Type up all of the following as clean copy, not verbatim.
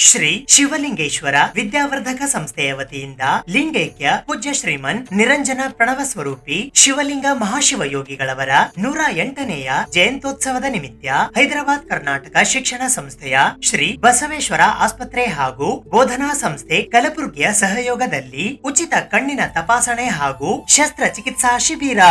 ಶ್ರೀ ಶಿವಲಿಂಗೇಶ್ವರ ವಿದ್ಯಾವರ್ಧಕ ಸಂಸ್ಥೆಯ ವತಿಯಿಂದ ಲಿಂಗೈಕ್ಯ ಪೂಜ್ಯ ಶ್ರೀಮನ್ ನಿರಂಜನ ಪ್ರಣವ ಸ್ವರೂಪಿ ಶಿವಲಿಂಗ ಮಹಾಶಿವಯೋಗಿಗಳವರ 108ನೇಯ ಜಯಂತ್ಯೋತ್ಸವದ ನಿಮಿತ್ತ ಹೈದರಾಬಾದ್ ಕರ್ನಾಟಕ ಶಿಕ್ಷಣ ಸಂಸ್ಥೆಯ ಶ್ರೀ ಬಸವೇಶ್ವರ ಆಸ್ಪತ್ರೆ ಹಾಗೂ ಬೋಧನಾ ಸಂಸ್ಥೆ ಕಲಬುರಗಿಯ ಸಹಯೋಗದಲ್ಲಿ ಉಚಿತ ಕಣ್ಣಿನ ತಪಾಸಣೆ ಹಾಗೂ ಶಸ್ತ್ರಚಿಕಿತ್ಸಾ ಶಿಬಿರ.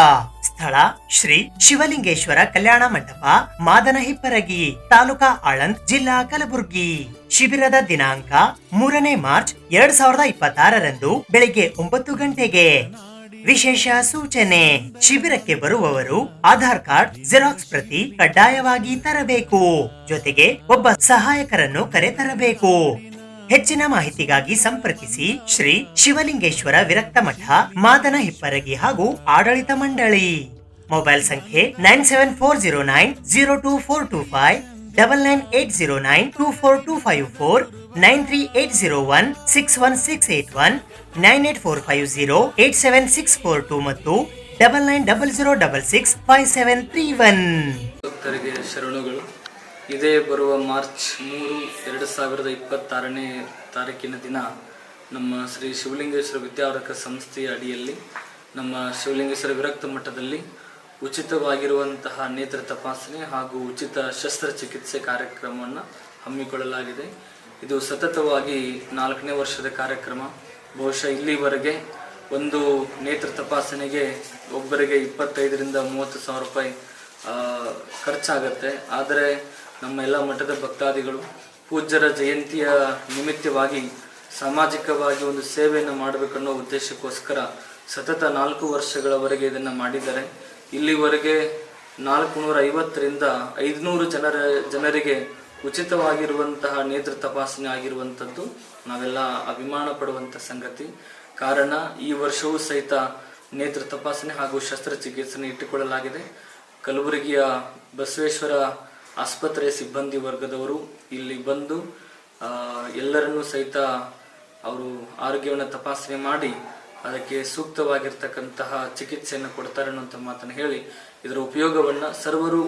ಸ್ಥಳ ಶ್ರೀ ಶಿವಲಿಂಗೇಶ್ವರ ಕಲ್ಯಾಣ ಮಂಟಪ, ಮಾದನಹಿಪ್ಪರಗಿ, ತಾಲೂಕಾ ಆಳಂದ್, ಜಿಲ್ಲಾ ಕಲಬುರಗಿ. ಶಿಬಿರದ ದಿನಾಂಕ 3ನೇ ಮಾರ್ಚ್ 2026ರಂದು ಬೆಳಿಗ್ಗೆ 9 ಗಂಟೆಗೆ. ವಿಶೇಷ ಸೂಚನೆ: ಶಿಬಿರಕ್ಕೆ ಬರುವವರು ಆಧಾರ್ ಕಾರ್ಡ್ ಜೆರಾಕ್ಸ್ ಪ್ರತಿ ಕಡ್ಡಾಯವಾಗಿ ತರಬೇಕು. ಜೊತೆಗೆ ಒಬ್ಬ ಸಹಾಯಕರನ್ನು ಕರೆತರಬೇಕು. ಹೆಚ್ಚಿನ ಮಾಹಿತಿಗಾಗಿ ಸಂಪರ್ಕಿಸಿ ಶ್ರೀ ಶಿವಲಿಂಗೇಶ್ವರ ವಿರಕ್ತ ಮಠ, ಮಾದನಹಿಪ್ಪರಗಿ ಹಾಗೂ ಆಡಳಿತ ಮಂಡಳಿ. ಮೊಬೈಲ್ ಸಂಖ್ಯೆ 9740902425, 9980924254, 9380161681, 9845087642 ಮತ್ತು 9900665731. ಭಕ್ತರಿಗೆ ಶರಣುಗಳು. ಇದೇ ಬರುವ ಮಾರ್ಚ್ 3, 2026ನೇ ತಾರೀಕಿನ ದಿನ ನಮ್ಮ ಶ್ರೀ ಶಿವಲಿಂಗೇಶ್ವರ ವಿದ್ಯಾವರ್ಧಕ ಸಂಸ್ಥೆಯ ಅಡಿಯಲ್ಲಿ ನಮ್ಮ ಶಿವಲಿಂಗೇಶ್ವರ ವಿರಕ್ತ ಮಠದಲ್ಲಿ ಉಚಿತವಾಗಿರುವಂತಹ ನೇತ್ರ ತಪಾಸಣೆ ಹಾಗೂ ಉಚಿತ ಶಸ್ತ್ರಚಿಕಿತ್ಸೆ ಕಾರ್ಯಕ್ರಮವನ್ನು ಹಮ್ಮಿಕೊಳ್ಳಲಾಗಿದೆ. ಇದು ಸತತವಾಗಿ 4ನೇ ವರ್ಷದ ಕಾರ್ಯಕ್ರಮ. ಬಹುಶಃ ಇಲ್ಲಿವರೆಗೆ ಒಂದು ನೇತ್ರ ತಪಾಸಣೆಗೆ ಒಬ್ಬರಿಗೆ 25ರಿಂದ 30 ಸಾವಿರ ರೂಪಾಯಿ ಖರ್ಚಾಗತ್ತೆ. ಆದರೆ ನಮ್ಮ ಎಲ್ಲ ಮಠದ ಭಕ್ತಾದಿಗಳು ಪೂಜ್ಯರ ಜಯಂತಿಯ ನಿಮಿತ್ತವಾಗಿ ಸಾಮಾಜಿಕವಾಗಿ ಒಂದು ಸೇವೆಯನ್ನು ಮಾಡಬೇಕನ್ನೋ ಉದ್ದೇಶಕ್ಕೋಸ್ಕರ ಸತತ 4 ವರ್ಷಗಳವರೆಗೆ ಇದನ್ನು ಮಾಡಿದ್ದಾರೆ. ಇಲ್ಲಿವರೆಗೆ 450ರಿಂದ 500 ಜನರಿಗೆ ಉಚಿತವಾಗಿರುವಂತಹ ನೇತ್ರ ತಪಾಸಣೆ ಆಗಿರುವಂಥದ್ದು ನಾವೆಲ್ಲ ಅಭಿಮಾನ ಪಡುವಂಥ ಸಂಗತಿ. ಕಾರಣ ಈ ವರ್ಷವೂ ಸಹಿತ ನೇತ್ರ ತಪಾಸಣೆ ಹಾಗೂ ಶಸ್ತ್ರಚಿಕಿತ್ಸೆ ಇಟ್ಟುಕೊಳ್ಳಲಾಗಿದೆ. ಕಲಬುರಗಿಯ ಬಸವೇಶ್ವರ ಆಸ್ಪತ್ರೆಯ ಸಿಬ್ಬಂದಿ ವರ್ಗದವರು ಇಲ್ಲಿ ಬಂದು ಎಲ್ಲರನ್ನೂ ಸಹಿತ ಅವರು ಆರೋಗ್ಯವನ್ನು ತಪಾಸಣೆ ಮಾಡಿ ಅದಕ್ಕೆ ಸೂಕ್ತವಾಗಿರ್ತಕ್ಕಂತಹ ಚಿಕಿತ್ಸೆಯನ್ನು ಕೊಡ್ತಾರೆ ಅನ್ನುವಂಥ ಮಾತನ್ನು ಹೇಳಿ ಇದರ ಉಪಯೋಗವನ್ನು ಸರ್ವರು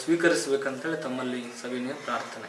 ಸ್ವೀಕರಿಸಬೇಕಂತೇಳಿ ತಮ್ಮಲ್ಲಿ ಸವಿನಯ ಪ್ರಾರ್ಥನೆ.